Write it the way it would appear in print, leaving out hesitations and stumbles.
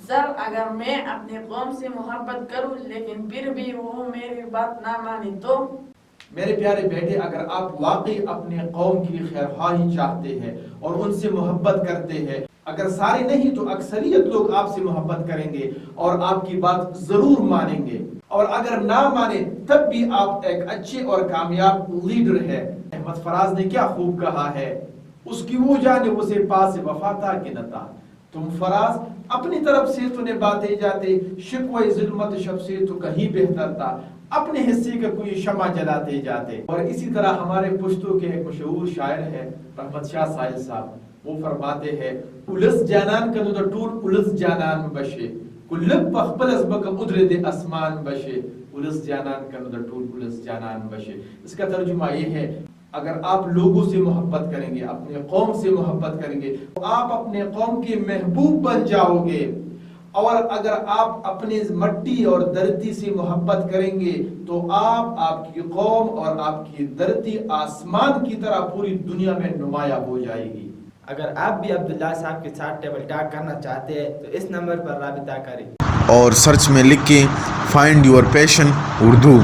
Sir अगर मैं अपनी कौम से मोहब्बत करूं लेकिन फिर भी वो मेरी बात ना माने तो? मेरे प्यारे बेटे, अगर आप वाकई अपने कौम की खैरख्वाही चाहते हैं और उनसे मोहब्बत करते हैं, अगर सारे नहीं तो अक्सरियत लोग आपसे मोहब्बत करेंगे और आपकी बात जरूर मानेंगे, और अगर ना माने तब भी आप एक अच्छे और कामयाब लीडर है। अहमद फराज ने क्या खूब कहा है, उसकी वो जाने उसे पास वफा था कि न था। तुम फराज अपनी तरफ से तो ने बातें जाते, शिकवे जुल्मत शब से तो कहीं बेहतर था, अपने हिस्से का कोई शमा जलाते जाते। और इसी तरह हमारे पुश्तों के एक मशहूर शायर है रहमत शाह साहिल साहब, वो फरमाते हैं, उलस जानान का तो टूर उलस जानान बशे कुल्लब पखपलस बक उदरे दे आसमान बशे उलस जानान का तो टूर उलस जानान बशे। इसका तर्जुमा ये है, अगर आप लोगों से मोहब्बत करेंगे, अपने कौम से मोहब्बत करेंगे, तो आप अपने कौम के महबूब बन जाओगे। और अगर आप अपने मट्टी और धरती से मोहब्बत करेंगे तो आप, आपकी कौम और आपकी धरती आसमान की तरह पूरी दुनिया में नुमाया हो जाएगी। अगर आप भी अब्दुल्ला साहब के साथ टेबल टॉक करना चाहते हैं तो इस नंबर पर राबिता करें और सर्च में लिखें फाइंड योर पैशन उर्दू।